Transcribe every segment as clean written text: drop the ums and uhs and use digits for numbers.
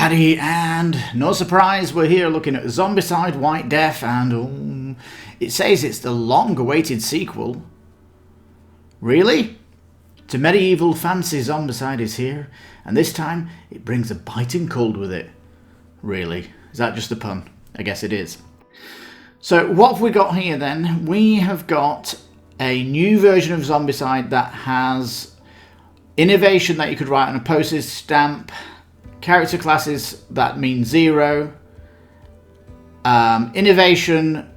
Lipstickpaddy, and no surprise, we're here looking at Zombiecide, White Death, and it says it's the long-awaited sequel. Really? To medieval fancy, Zombicide is here, and this time it brings a biting cold with it. Really? Is that just a pun? I guess it is. So what have we got here then? We have got a new version of Zombicide that has innovation that you could write on a postage stamp, character classes that mean 0, innovation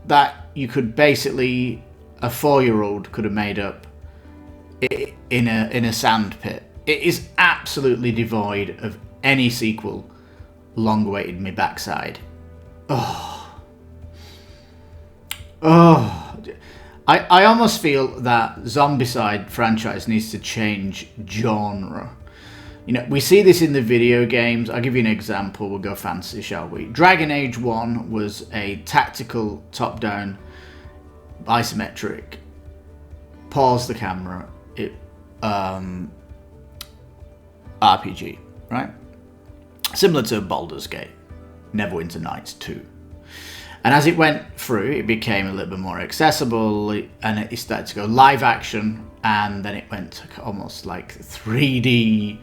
that you could basically, a 4-year-old could have made up in a sand pit. It is absolutely devoid of any sequel. Long awaited me backside. I almost feel that Zombicide franchise needs to change genre. You know, we see this in the video games. I'll give you an example. We'll go fancy, shall we? Dragon Age 1 was a tactical, top-down, isometric, pause the camera, RPG, right? Similar to Baldur's Gate, Neverwinter Nights 2. And as it went through, it became a little bit more accessible, and it started to go live action, and then it went to almost like 3D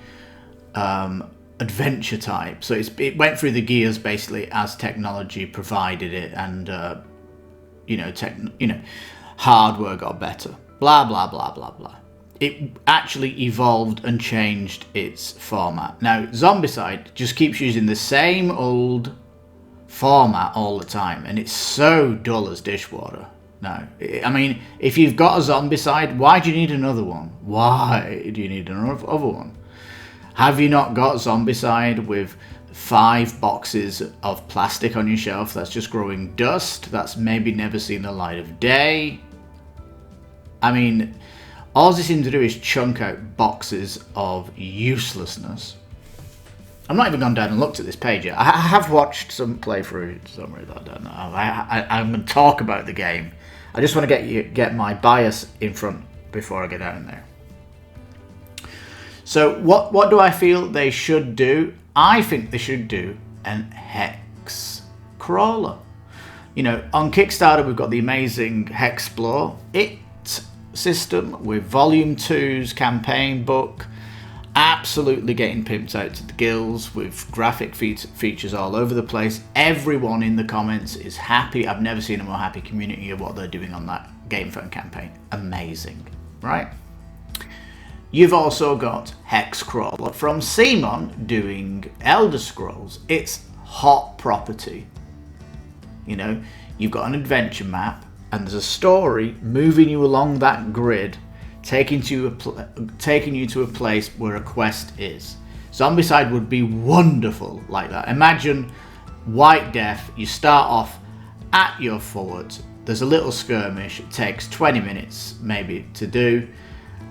adventure type. So it went through the gears basically as technology provided it, and hardware got better. Blah blah blah blah blah. It actually evolved and changed its format. Now Zombicide just keeps using the same old format all the time, and it's so dull as dishwater. No, I mean, if you've got a Zombicide, why do you need another one? Why do you need another one? Have you not got Zombicide with 5 boxes of plastic on your shelf that's just growing dust, that's maybe never seen the light of day? I mean, all they seem to do is chunk out boxes of uselessness. I'm not even gone down and looked at this page yet. I have watched some playthrough somewhere that I don't know. I'm going to talk about the game. I just want to get my bias in front before I get down there. So what do I feel they should do? I think they should do an hex crawler. You know, on Kickstarter we've got the amazing Hexplore system with Volume 2's campaign book, absolutely getting pimped out to the gills with graphic features all over the place. Everyone in the comments is happy. I've never seen a more happy community of what they're doing on that Game Phone campaign. Amazing, right? You've also got Hexcrawler from CMON doing Elder Scrolls. It's hot property. You know, you've got an adventure map, and there's a story moving you along that grid, taking you to a place where a quest is. Zombicide would be wonderful like that. Imagine White Death. You start off at your fort. There's a little skirmish. It takes 20 minutes maybe to do,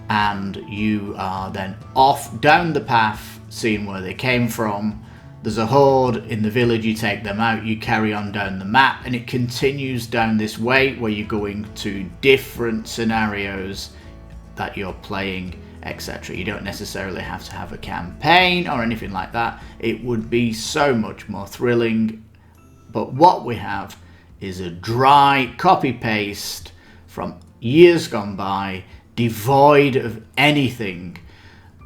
and you are then off down the path, seeing where they came from. There's a horde in the village, you take them out, you carry on down the map, and it continues down this way where you're going to different scenarios that you're playing, etc. You don't necessarily have to have a campaign or anything like that. It would be so much more thrilling. But what we have is a dry copy-paste from years gone by, devoid of anything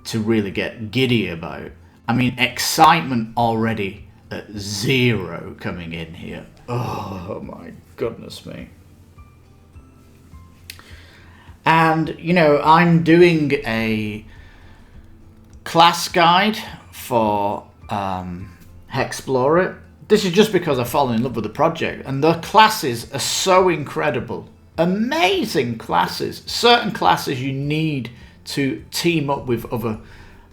to really get giddy about. I mean, excitement already at 0 coming in here. Oh my goodness me. And, you know, I'm doing a class guide for Hexplorer. This is just because I've fallen in love with the project. And the classes are so incredible. Amazing classes. Certain classes you need to team up with other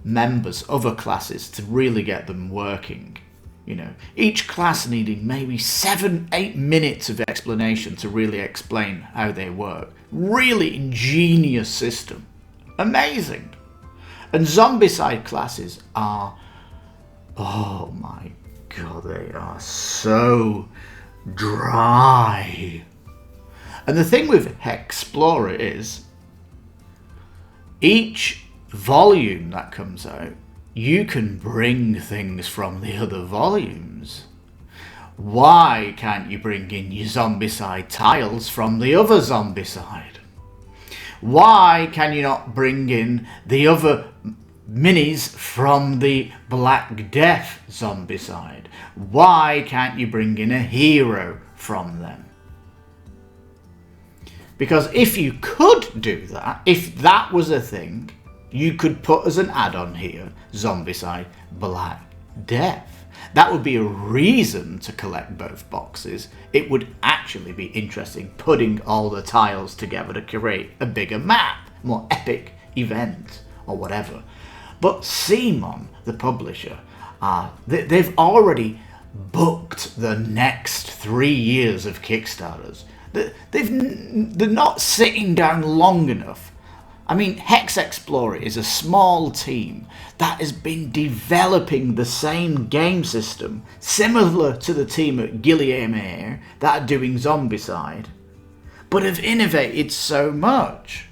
members, other classes, to really get them working. You know, each class needing maybe 7-8 minutes of explanation to really explain how they work. Really ingenious system. Amazing. And Zombicide classes are, oh my god, they are so dry. And the thing with Hexplorer is each volume that comes out you can bring things from the other volumes. Why can't you bring in your Zombicide tiles from the other Zombicide? Why can you not bring in the other minis from the Black Death Zombicide? Why can't you bring in a hero from them? Because if you could do that, if that was a thing, you could put as an add-on here, Zombicide Black Death. That would be a reason to collect both boxes. It would actually be interesting putting all the tiles together to create a bigger map, more epic event or whatever. But CMON, the publisher, they've already booked the next 3 years of Kickstarters. They're not sitting down long enough. I mean, Hex Explorer is a small team that has been developing the same game system, similar to the team at Guillemere that are doing Zombicide, but have innovated so much.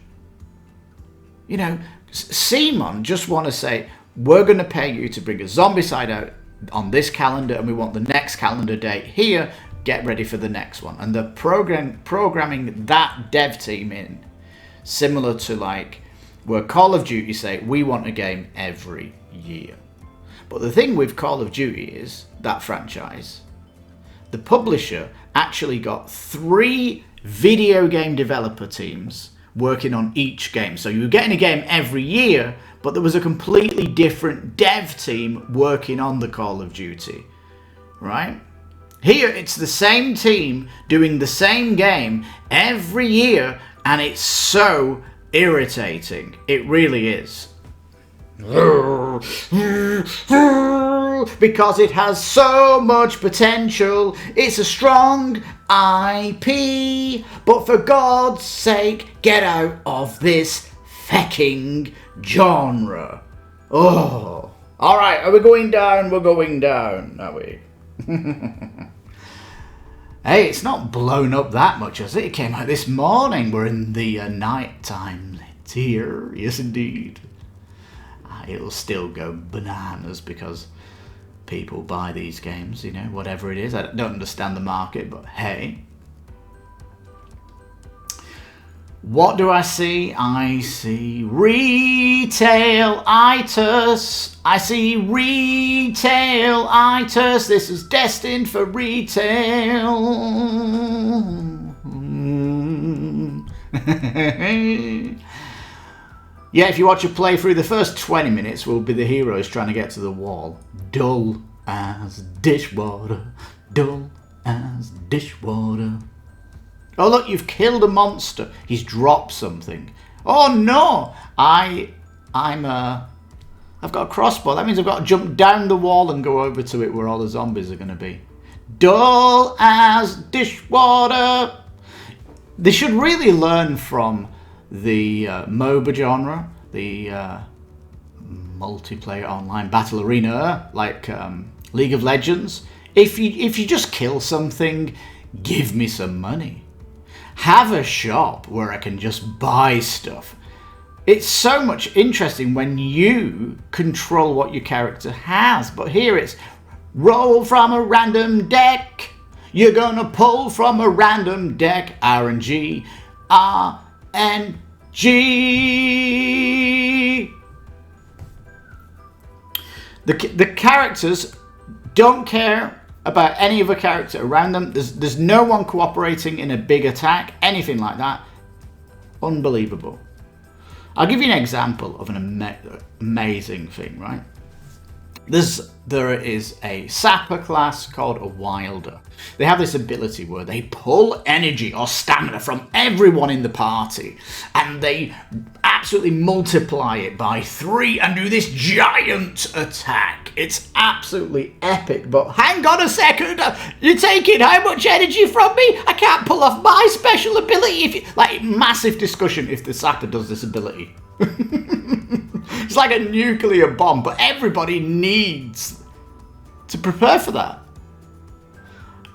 You know, CMON just want to say, we're going to pay you to bring a Zombicide out on this calendar, and we want the next calendar date here, get ready for the next one. And they're programming that dev team in, similar to like where Call of Duty say, we want a game every year. But the thing with Call of Duty is, that franchise, the publisher actually got 3 video game developer teams working on each game. So you were getting a game every year, but there was a completely different dev team working on the Call of Duty, right? Here it's the same team doing the same game every year, and it's so irritating. It really is. Because it has so much potential. It's a strong IP. But for God's sake, get out of this fecking genre. Oh. Alright, are we going down? We're going down, are we? Hey, it's not blown up that much, has it? It came out this morning. We're in the night time tier. Yes, indeed. It'll still go bananas because people buy these games, you know, whatever it is. I don't understand the market, but hey. What do I see? I see retail-itis. I see retail-itis. This is destined for retail. Yeah, if you watch a playthrough, the first 20 minutes will be the heroes trying to get to the wall. Dull as dishwater. Dull as dishwater. Oh look, you've killed a monster. He's dropped something. Oh no! I've got a crossbow. That means I've got to jump down the wall and go over to it where all the zombies are going to be. Dull as dishwater. They should really learn from the MOBA genre, the multiplayer online battle arena, like League of Legends. If you just kill something, give me some money. Have a shop where I can just buy stuff. It's so much interesting when you control what your character has. But here it's roll from a random deck. You're gonna pull from a random deck. RNG. RNG. The characters don't care about any other character around them. There's no one cooperating in a big attack, anything like that. Unbelievable. I'll give you an example of an amazing thing, right? There is a sapper class called a wilder. They have this ability where they pull energy or stamina from everyone in the party, and they absolutely multiply it by 3 and do this giant attack. It's absolutely epic. But hang on a second, you're taking how much energy from me? I can't pull off my special ability. Like, massive discussion if the sapper does this ability. It's like a nuclear bomb, but everybody needs to prepare for that.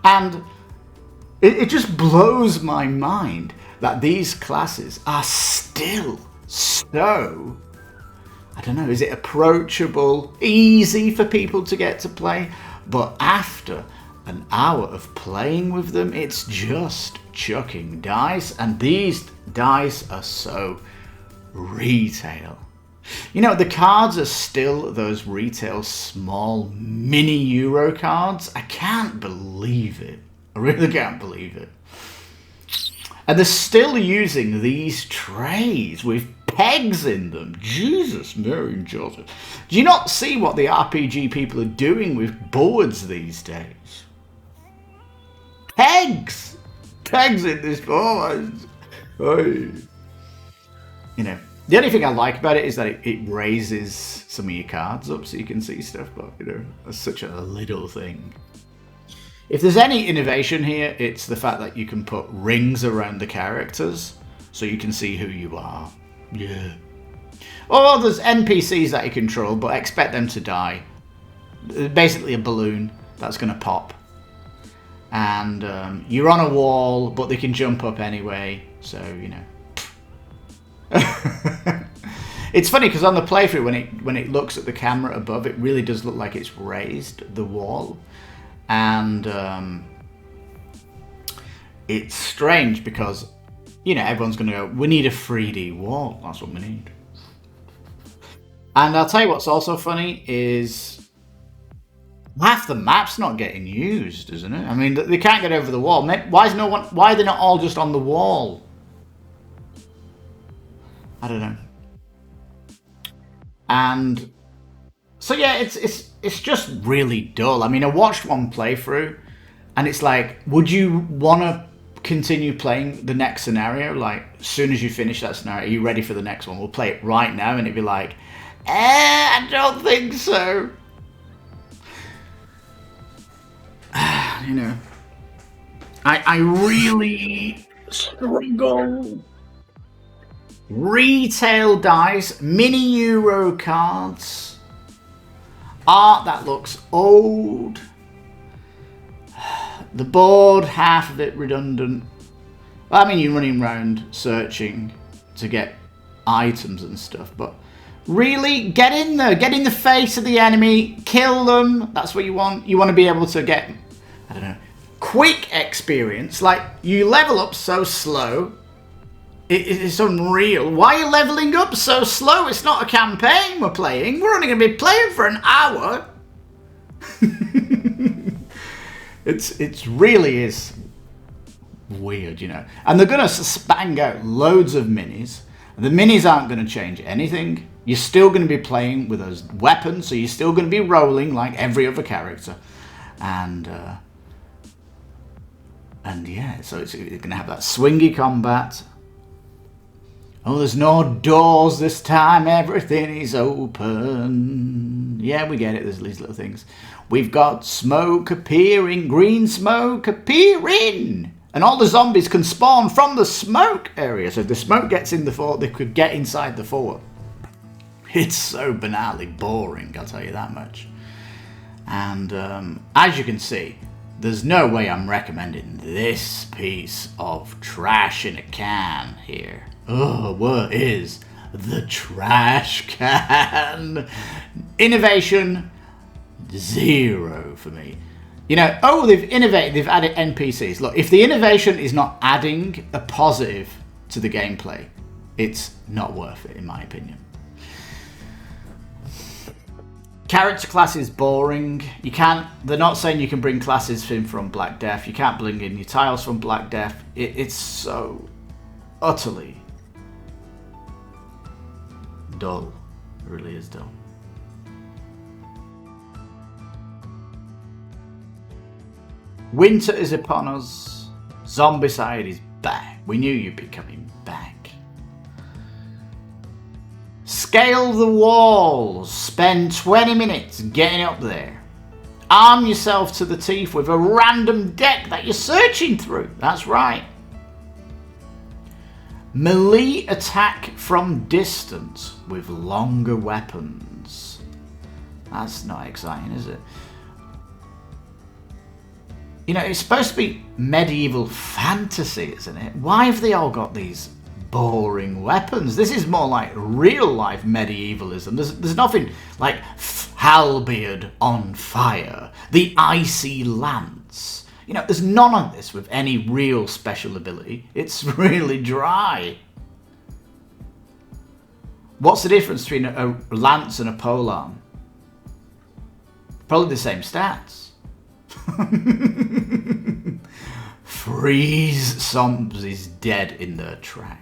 And it just blows my mind that these classes are still so I don't know, is it approachable, easy for people to get to play? But after an hour of playing with them, it's just chucking dice, and these dice are so retail. You know, the cards are still those retail small mini Euro cards. I can't believe it. I really can't believe it. And they're still using these trays with pegs in them. Jesus, Mary and Joseph. Do you not see what the RPG people are doing with boards these days? Pegs! Pegs in this board. You know, the only thing I like about it is that it raises some of your cards up so you can see stuff, but, you know, that's such a little thing. If there's any innovation here, it's the fact that you can put rings around the characters so you can see who you are. Yeah. Or there's NPCs that you control, but expect them to die. Basically a balloon that's going to pop. And you're on a wall, but they can jump up anyway, so, you know. It's funny because on the playthrough, when it looks at the camera above, it really does look like it's raised the wall. And it's strange because, you know, everyone's going to go, we need a 3D wall. That's what we need. And I'll tell you what's also funny is half the map's not getting used, isn't it? I mean, they can't get over the wall. Why are they not all just on the wall? I don't know. And so yeah, it's just really dull. I mean, I watched one playthrough, and it's like, would you want to continue playing the next scenario? Like, as soon as you finish that scenario, are you ready for the next one? We'll play it right now, and it'd be like, I don't think so. You know, I really struggle. Retail dice, mini Euro cards, art that looks old, the board, half of it redundant. I mean, you're running around searching to get items and stuff, but really, get in there, get in the face of the enemy, kill them. That's what you want. You want to be able to get, I don't know, quick experience. Like, you level up so slow. It's unreal. Why are you leveling up so slow? It's not a campaign we're playing. We're only going to be playing for an hour. It really is weird, you know. And they're going to spang out loads of minis. The minis aren't going to change anything. You're still going to be playing with those weapons, so you're still going to be rolling like every other character. And yeah, so it's going to have that swingy combat. Oh, there's no doors this time, everything is open. Yeah, we get it, there's these little things. We've got smoke appearing, green smoke appearing. And all the zombies can spawn from the smoke area. So if the smoke gets in the fort, they could get inside the fort. It's so banally boring, I'll tell you that much. And as you can see, there's no way I'm recommending this piece of trash in a can here. Oh, what is the trash can? Innovation, 0 for me. You know, oh, they've innovated, they've added NPCs. Look, if the innovation is not adding a positive to the gameplay, it's not worth it, in my opinion. Character class is boring. You can't, they're not saying you can bring classes in from Black Death. You can't bring in your tiles from Black Death. It's so utterly dull. It really is dull. Winter is upon us. Zombiecide is back. We knew you'd be coming back. Scale the walls. Spend 20 minutes getting up there. Arm yourself to the teeth with a random deck that you're searching through. That's right. Melee attack from distance with longer weapons. That's not exciting, is it? You know, it's supposed to be medieval fantasy, isn't it? Why have they all got these boring weapons. This is more like real life medievalism. There's nothing like halberd on fire, the icy lance. You know, there's none of this with any real special ability. It's really dry. What's the difference between a lance and a polearm? Probably the same stats. Freeze zombies dead in their tracks.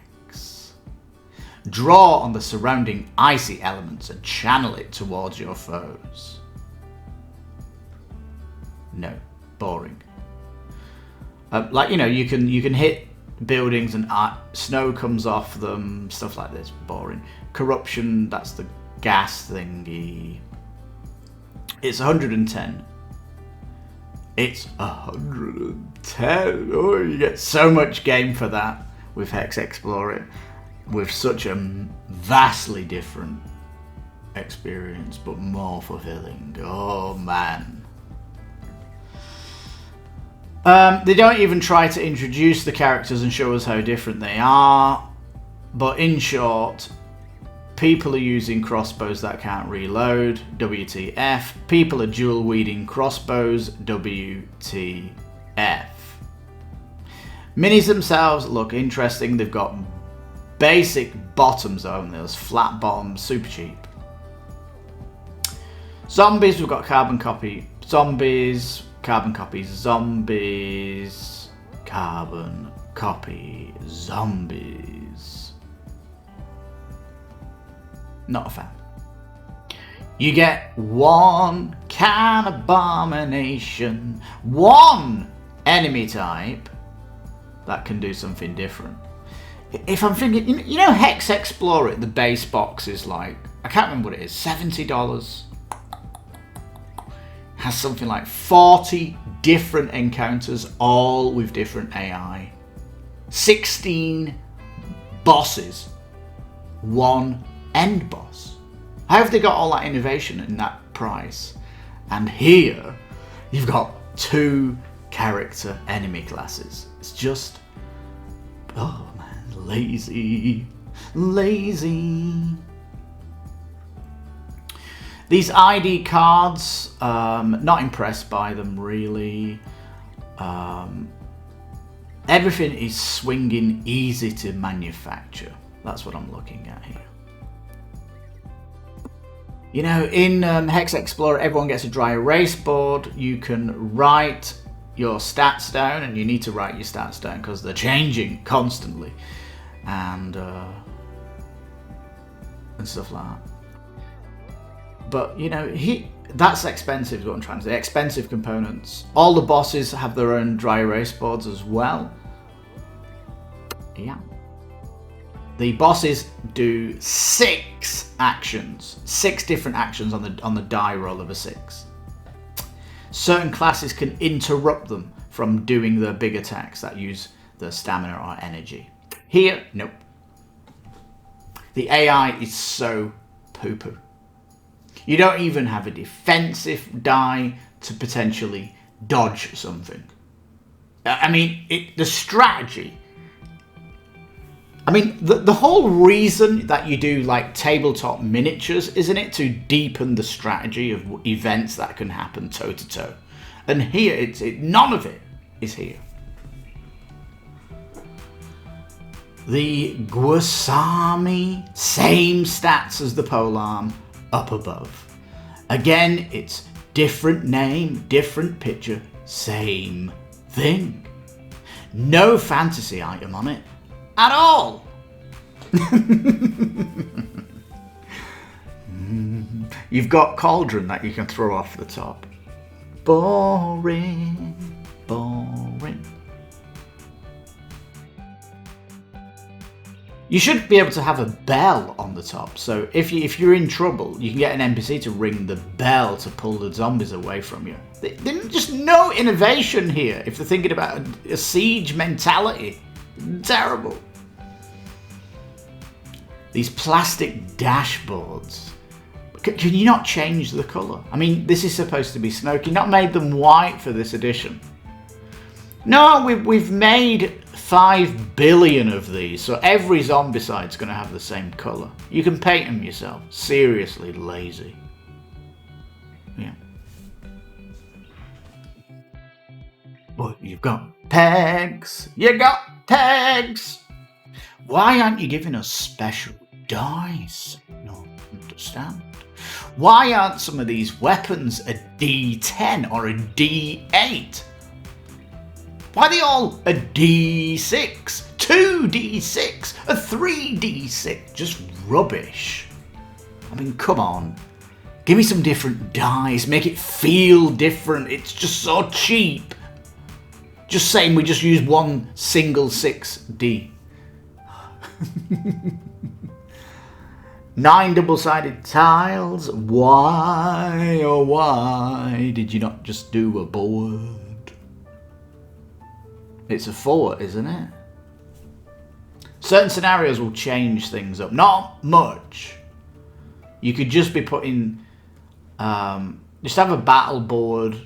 Draw on the surrounding icy elements and channel it towards your foes. No, boring. Like, you know, you can hit buildings and snow comes off them, stuff like this. Boring. Corruption, that's the gas thingy. It's 110. It's 110. Oh, you get so much game for that with Hex Explorer, with such a vastly different experience, but more fulfilling. Oh man. They don't even try to introduce the characters and show us how different they are, but in short, people are using crossbows that can't reload, WTF. People are dual wielding crossbows, WTF. Minis themselves look interesting. They've got basic bottoms only, those flat bottoms, super cheap. Zombies, we've got carbon copy. Zombies, carbon copies, zombies, carbon copy, zombies. Not a fan. You get one can abomination, one enemy type that can do something different. If I'm thinking, you know, Hex Explorer, the base box is like, I can't remember what it is, $70. Has something like 40 different encounters, all with different AI. 16 bosses, one end boss. How have they got all that innovation in that price? And here, you've got 2 character enemy classes. It's just, oh man, lazy. These ID cards, not impressed by them really. Everything is swinging easy to manufacture. That's what I'm looking at here. You know, in Hex Explorer, everyone gets a dry erase board. You can write your stats down, and you need to write your stats down because they're changing constantly, and stuff like that. But you know, that's expensive is what I'm trying to say. Expensive components. All the bosses have their own dry erase boards as well. Yeah. The bosses do 6 actions. 6 different actions on the die roll of a 6. Certain classes can interrupt them from doing their big attacks that use their stamina or energy. Here, nope. The AI is so poo-poo. You don't even have a defensive die to potentially dodge something. I mean, the strategy. I mean, the whole reason that you do like tabletop miniatures, isn't it, to deepen the strategy of events that can happen toe to toe? And here, none of it is here. The Guasami, same stats as the polearm, up above. Again, it's different name, different picture, same thing. No fantasy item on it at all. You've got cauldron that you can throw off the top. Boring. You should be able to have a bell on the top, so if you're in trouble, you can get an NPC to ring the bell to pull the zombies away from you. There's just no innovation here if they're thinking about a siege mentality. Terrible. These plastic dashboards. Can you not change the colour? I mean, this is supposed to be smoke. You've not made them white for this edition. No, we've made 5 billion of these, so every zombicide's going to have the same colour. You can paint them yourself. Seriously lazy. Yeah. But you've got pegs. You got pegs. Why aren't you giving us special dice? No, understand. Why aren't some of these weapons a D10 or a D8? Why are they all a D6, 2D6, a 3D6? Just rubbish. I mean, come on. Give me some different dice. Make it feel different. It's just so cheap. Just saying we just use one single 6D. 9 double-sided tiles. Why, oh why did you not just do a board? It's a 4, isn't it? Certain scenarios will change things up. Not much. You could just be putting... just have a battle board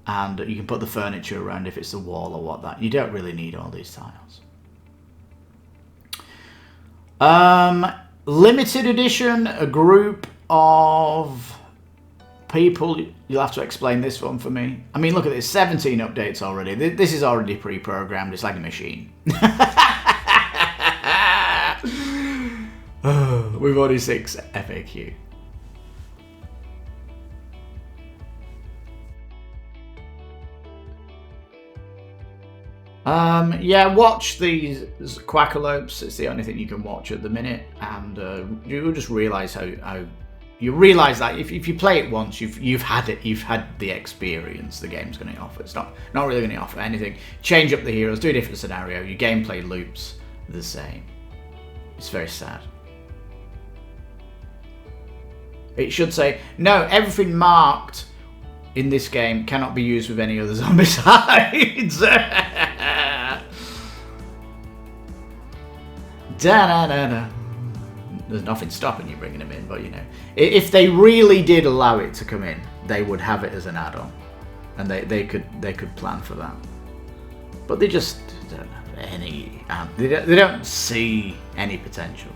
and you can put the furniture around if it's the wall or what that. You don't really need all these tiles. Limited edition, a group of people. You'll have to explain this one for me. I mean, look at this, 17 updates already. This is already pre-programmed. It's like a machine. We've already 6 FAQ. Yeah, watch these quackalopes. It's the only thing you can watch at the minute, and you'll just realise how you realise that if you play it once, you've had it, you've had the experience the game's going to offer. It's not really going to offer anything. Change up the heroes, do a different scenario. Your gameplay loops the same. It's very sad. It should say no. Everything marked in this game cannot be used with any other zombicides. Da-da-da-da. There's nothing stopping you bringing them in, but you know, if they really did allow it to come in, they would have it as an add-on, and they could plan for that. But they just don't have any. They don't see any potential.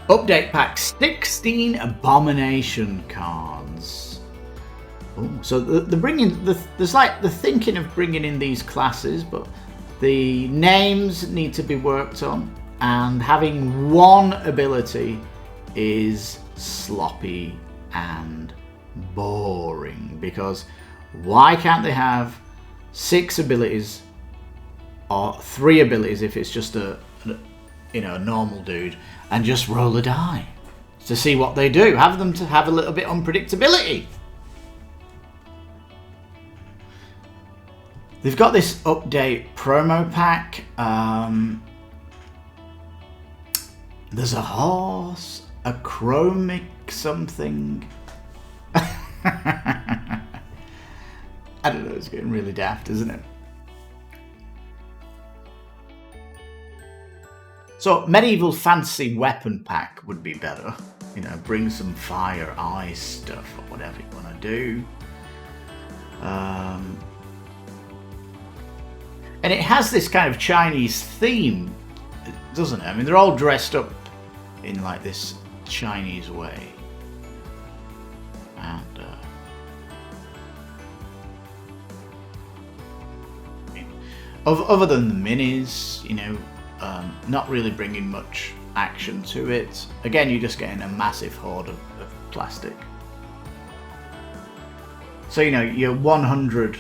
Update pack 16 abomination cards. Ooh, so there's like the thinking of bringing in these classes, but the names need to be worked on, and having one ability is sloppy and boring, because why can't they have 6 abilities or 3 abilities if it's just a normal dude, and just roll a die to see what they do? Have them to have a little bit unpredictability. They've got this update promo pack. There's a horse, a chromic something. I don't know, it's getting really daft, isn't it? So, medieval fantasy weapon pack would be better. You know, bring some fire, ice stuff, or whatever you want to do. And it has this kind of Chinese theme, doesn't it? I mean, they're all dressed up in like this Chinese way. And other than the minis, you know, not really bringing much action to it. Again, you're just getting a massive hoard of plastic. So, you know, you're 100...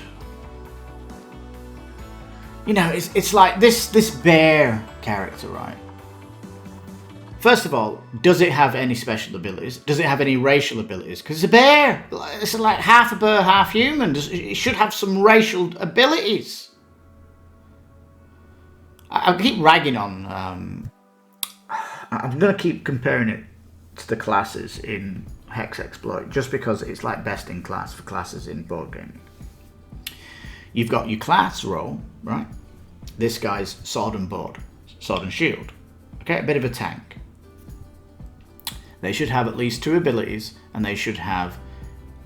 You know, it's like this bear character, right? First of all, does it have any special abilities? Does it have any racial abilities? Because it's a bear. It's like half a bear, half human. It should have some racial abilities. I keep ragging on... I'm going to keep comparing it to the classes in Hex Exploit, just because it's like best in class for classes in board gaming. You've got your class role, right? This guy's sword and board, sword and shield. Okay, a bit of a tank. They should have at least 2 abilities, and they should have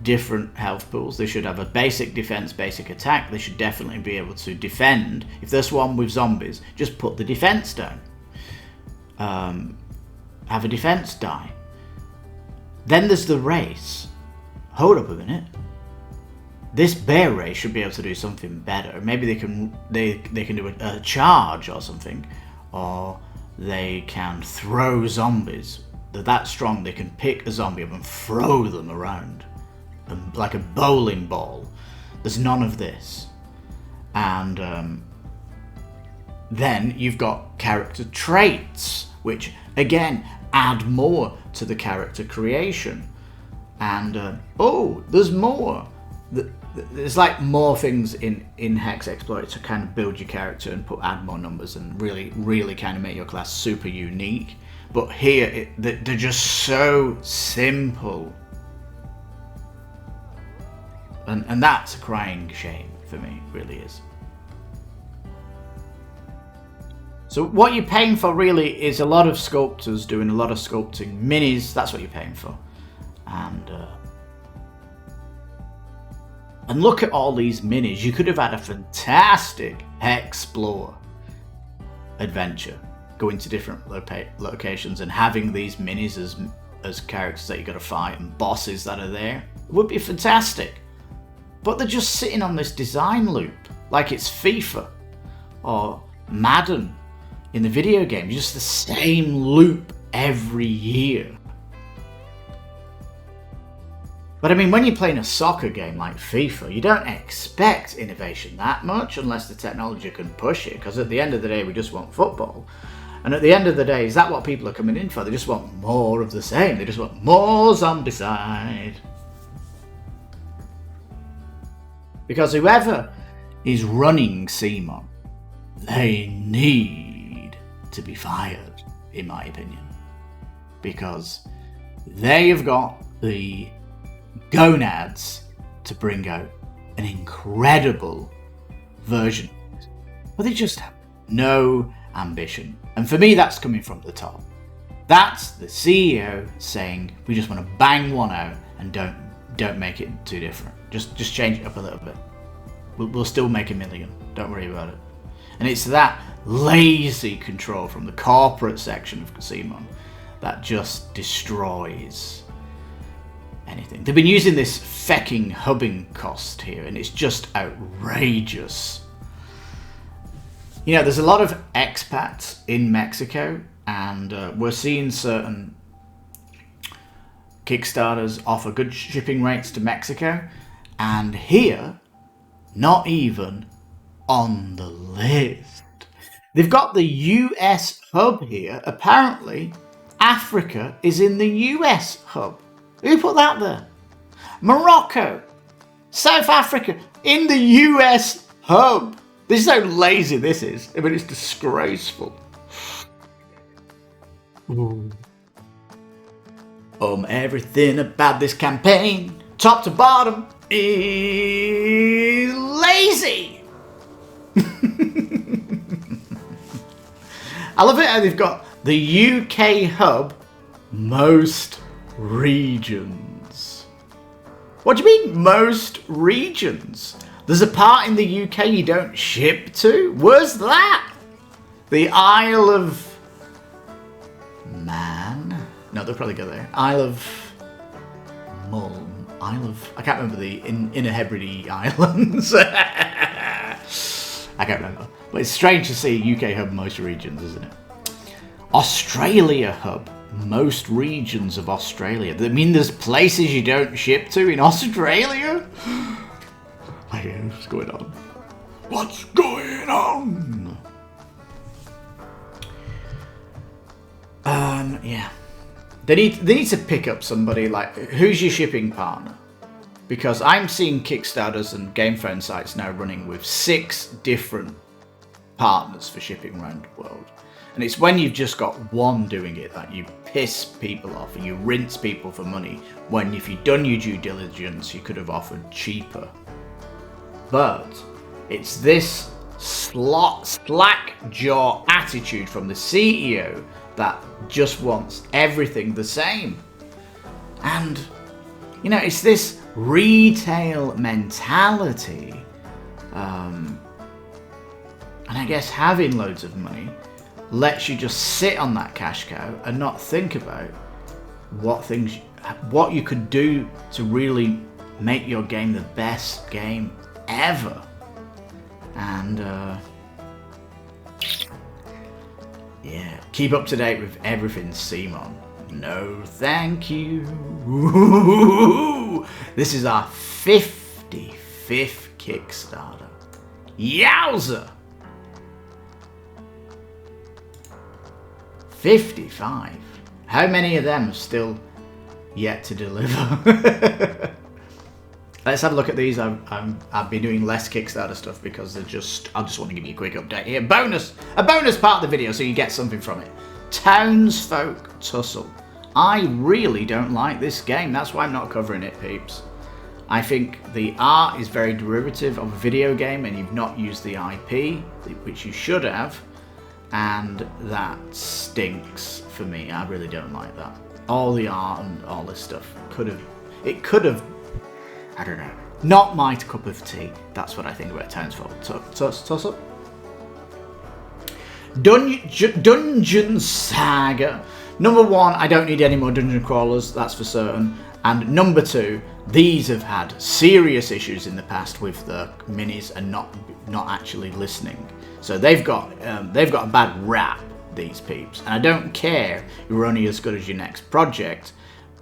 different health pools. They should have a basic defense, basic attack. They should definitely be able to defend. If there's one with zombies, just put the defense down. Have a defense die. Then there's the race. Hold up a minute. This bear race should be able to do something better. Maybe they can do a charge or something, or they can throw zombies. They're that strong they can pick a zombie up and throw them around like a bowling ball. There's none of this. And then you've got character traits, which again add more to the character creation. And there's more. There's like more things in Hex Explorer to kind of build your character and add more numbers and really kind of make your class super unique. But here they're just so simple, and that's a crying shame for me. It really is. So what you're paying for really is a lot of sculptors doing a lot of sculpting minis. That's what you're paying for. And look at all these minis. You could have had a fantastic Explore adventure, going to different locations and having these minis as characters that you got to fight and bosses that are there. It would be fantastic. But they're just sitting on this design loop like it's FIFA or Madden in the video game. Just the same loop every year. But I mean, when you're playing a soccer game like FIFA, you don't expect innovation that much unless the technology can push it, because at the end of the day, we just want football. And at the end of the day, is that what people are coming in for? They just want more of the same. They just want more Zombiecide. Because whoever is running CMON, they need to be fired, in my opinion. Because they have got the gonads to bring out an incredible version, but they just have no ambition. And for me, that's coming from the top. That's the CEO saying, we just want to bang one out and don't make it too different. Just change it up a little bit. We'll still make $1 million. Don't worry about it. And it's that lazy control from the corporate section of CMON that just destroys anything. They've been using this fecking hubbing cost here, and it's just outrageous. You know, there's a lot of expats in Mexico, and we're seeing certain Kickstarters offer good shipping rates to Mexico, and here, not even on the list. They've got the US hub here. Apparently, Africa is in the US hub. Who put that there? Morocco, South Africa, in the US hub. This is how lazy this is. I mean, it's disgraceful. Ooh. Everything about this campaign, top to bottom, is lazy. I love it how they've got the UK hub, most regions. What do you mean, most regions? There's a part in the UK you don't ship to? Where's that? The Isle of Man? No, they'll probably go there. Isle of Mull. Isle of... I can't remember the Inner Hebrides Islands. I can't remember. But it's strange to see UK hub most regions, isn't it? Australia hub. Most regions of Australia. I mean, there's places you don't ship to in Australia? What's going on? What's going on? Yeah. They need to pick up somebody like, who's your shipping partner? Because I'm seeing Kickstarters and Game Phone sites now running with 6 different partners for shipping around the world. And it's when you've just got one doing it that you piss people off and you rinse people for money, when if you'd done your due diligence, you could have offered cheaper. But it's this slack-jaw attitude from the CEO that just wants everything the same. And, you know, it's this retail mentality, and I guess having loads of money lets you just sit on that cash cow and not think about what you could do to really make your game the best game ever. And yeah, keep up to date with everything CMON. No thank you. This is our 55th Kickstarter. Yowza! 55. How many of them are still yet to deliver? Let's have a look at these. I've been doing less Kickstarter stuff because I just want to give you a quick update here. A bonus part of the video so you get something from it. Townsfolk Tussle. I really don't like this game. That's why I'm not covering it, peeps. I think the art is very derivative of a video game and you've not used the IP, which you should have. And that stinks for me. I really don't like that. All the art and all this stuff could have, I don't know, not my cup of tea. That's what I think about Townsfolk Tussle. Dungeon Saga. Number 1, I don't need any more dungeon crawlers, that's for certain. And number 2, these have had serious issues in the past with the minis and not actually listening. So they've got a bad rap, these peeps. And I don't care, you're only as good as your next project.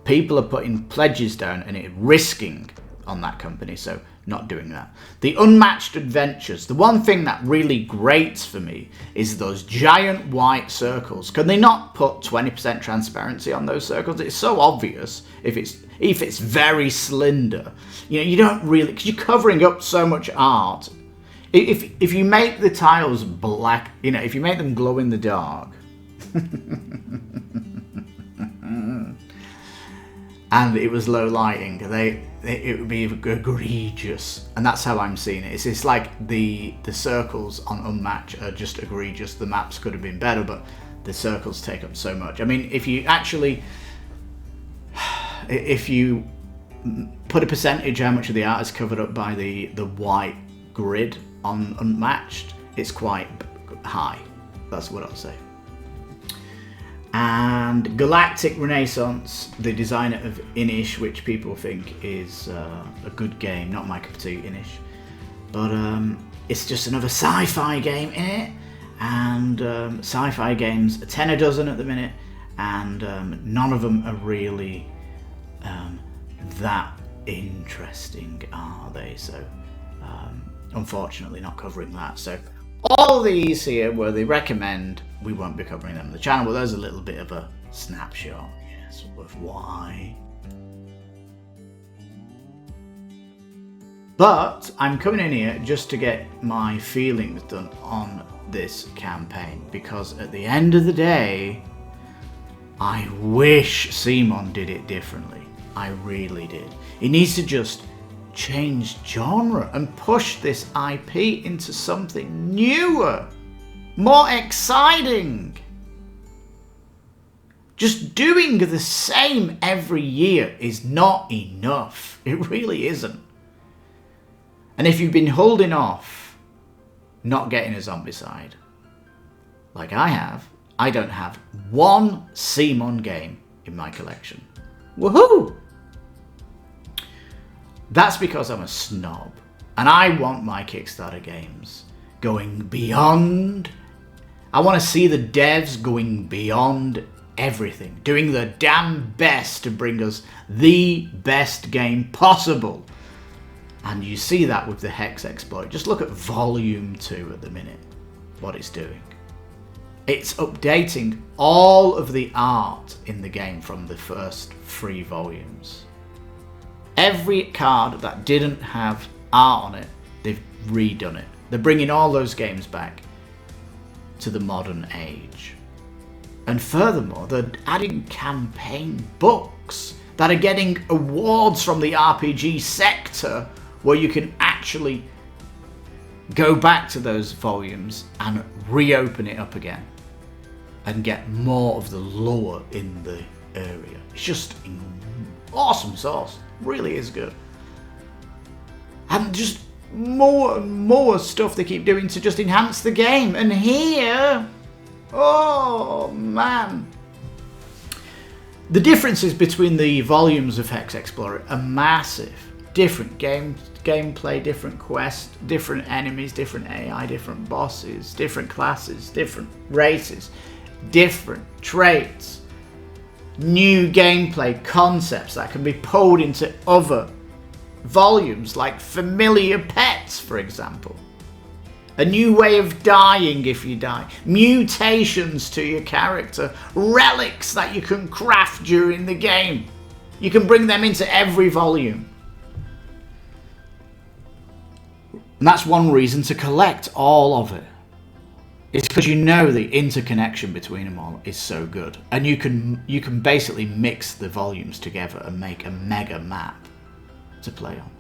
People are putting pledges down and risking on that company, so not doing that. The Unmatched Adventures. The one thing that really grates for me is those giant white circles. Can they not put 20% transparency on those circles? It's so obvious if it's very slender. You know, you don't really, because you're covering up so much art. If you make the tiles black, you know, if you make them glow in the dark, and it was low lighting, it would be egregious, and that's how I'm seeing it. It's like the circles on Unmatched are just egregious. The maps could have been better, but the circles take up so much. I mean, if you put a percentage how much of the art is covered up by the white grid on Unmatched, it's quite high. That's what I'll say. And Galactic Renaissance, the designer of Inish, which people think is a good game. Not my cup of tea, Inish. But it's just another sci-fi game in it. And sci-fi games, 10 a dozen at the minute. And none of them are really that interesting, are they? So unfortunately not covering that. So all these here where they recommend, we won't be covering them on the channel, but there's a little bit of a snapshot, yes, of why. But I'm coming in here just to get my feelings done on this campaign, because at the end of the day, I wish CMON did it differently. I really did. It needs to just change genre and push this IP into something newer, more exciting. Just doing the same every year is not enough. It really isn't. And if you've been holding off not getting a Zombiecide, like I have, I don't have one CMON game in my collection. Woohoo! That's because I'm a snob, and I want my Kickstarter games going beyond. I want to see the devs going beyond everything, doing the damn best to bring us the best game possible. And you see that with the Hex exploit. Just look at Volume 2 at the minute, what it's doing. It's updating all of the art in the game from the first 3 volumes. Every card that didn't have art on it, they've redone it. They're bringing all those games back to the modern age. And furthermore, they're adding campaign books that are getting awards from the RPG sector, where you can actually go back to those volumes and reopen it up again and get more of the lore in the area. It's just awesome sauce. Really is good. And just more and more stuff they keep doing to just enhance the game. And here, oh man. The differences between the volumes of Hex Explorer are massive. Different gameplay, different quests, different enemies, different AI, different bosses, different classes, different races, different traits, new gameplay concepts that can be pulled into other volumes, like familiar pets, for example. A new way of dying if you die. Mutations to your character. Relics that you can craft during the game. You can bring them into every volume. And that's one reason to collect all of it. It's because you know the interconnection between them all is so good. And you can basically mix the volumes together and make a mega map to play on.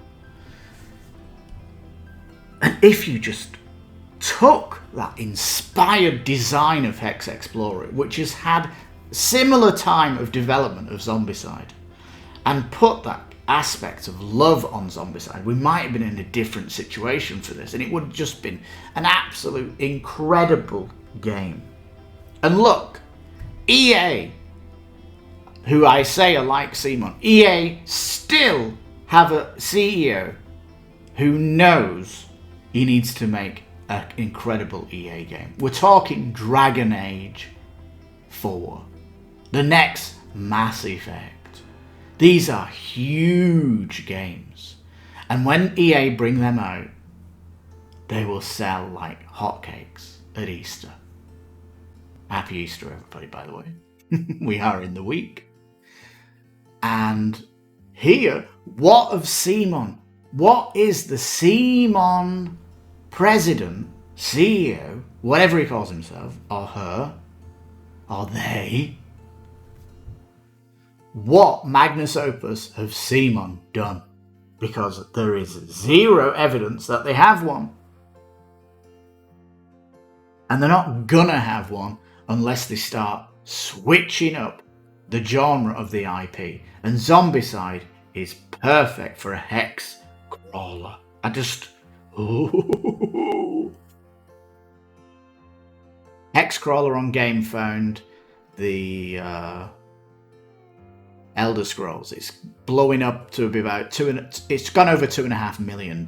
And if you just took that inspired design of Hex Explorer, which has had similar time of development of Zombiecide, and put that aspect of love on Zombiecide, we might have been in a different situation for this, and it would have just been an absolute incredible game. And look, EA, who I say are like CMON, EA still have a CEO who knows he needs to make an incredible EA game. We're talking Dragon Age 4, the next Mass Effect. These are huge games, and when EA bring them out, they will sell like hotcakes at Easter. Happy Easter, everybody, by the way. We are in the week. And here, what of CMON? What is the CMON president, CEO, whatever he calls himself, or her, or they, what magnus opus have CMON done? Because there is zero evidence that they have one. And they're not gonna have one unless they start switching up the genre of the IP. And Zombiecide is perfect for a hex crawler. Hex crawler on Game Found, the Elder Scrolls. It's blowing up to be about it's gone over $2.5 million.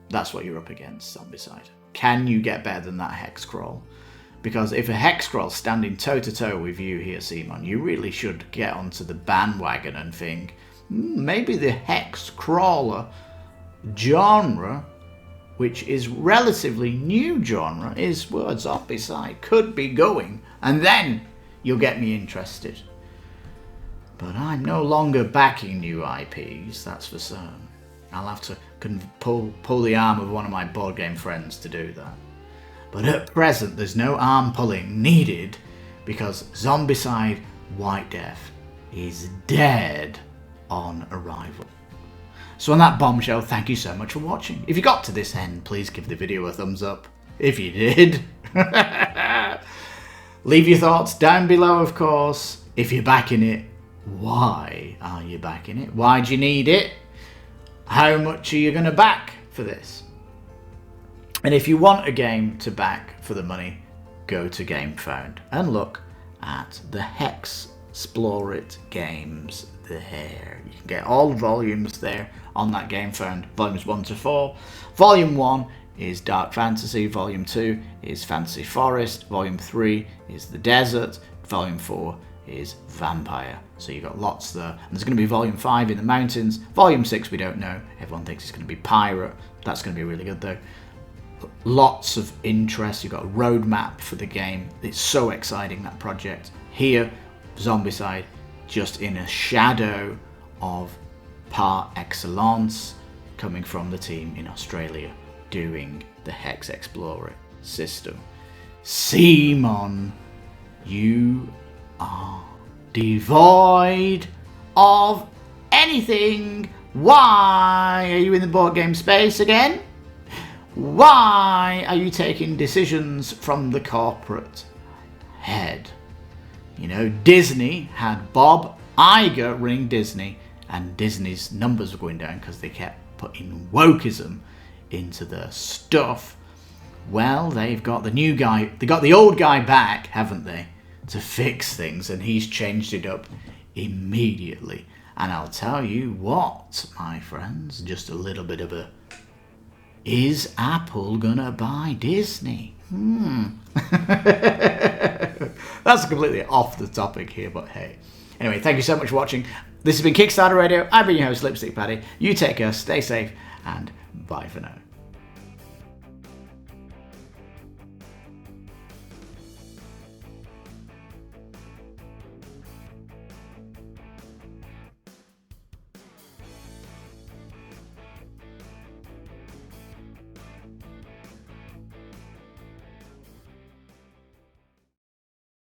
That's what you're up against, Zombiecide. Can you get better than that hex crawl? Because if a hex crawl's standing toe to toe with you here, CMON, you really should get onto the bandwagon and think, maybe the hex crawler genre, which is relatively new genre, is where Zombiecide could be going, and then you'll get me interested. But I'm no longer backing new IPs, that's for certain. I'll have to pull the arm of one of my board game friends to do that. But at present, there's no arm pulling needed because Zombicide White Death is dead on arrival. So on that bombshell, thank you so much for watching. If you got to this end, please give the video a thumbs up. If you did, leave your thoughts down below, of course. If you're backing it, why are you backing it? Why do you need it? How much are you going to back for this? And if you want a game to back for the money, go to GameFound and look at the Hex Explore It games there. You can get all the volumes there on that GameFound, volumes 1 to 4. Volume 1 is Dark Fantasy, Volume 2 is Fantasy Forest, Volume 3 is The Desert, Volume 4 is Vampire. So you've got lots there. And there's going to be Volume 5 in the mountains. Volume 6 we don't know. Everyone thinks it's going to be Pirate. That's going to be really good though. Lots of interest. You've got a roadmap for the game. It's so exciting, that project. Here, Zombicide, just in a shadow of par excellence, coming from the team in Australia doing the Hex Explorer system. CMON, you are devoid of anything. Why are you in the board game space again? Why are you taking decisions from the corporate head? You know, Disney had Bob Iger running Disney, and Disney's numbers were going down because they kept putting wokeism into their stuff, well, they've got the new guy, they got the old guy back, haven't they, to fix things, and he's changed it up immediately. And I'll tell you what, my friends, just a little bit of a, is Apple gonna buy Disney? That's completely off the topic here, but hey. Anyway, thank you so much for watching. This has been Kickstarter Radio. I've been your host, Lipstickpaddy. You take care, stay safe, and bye for now.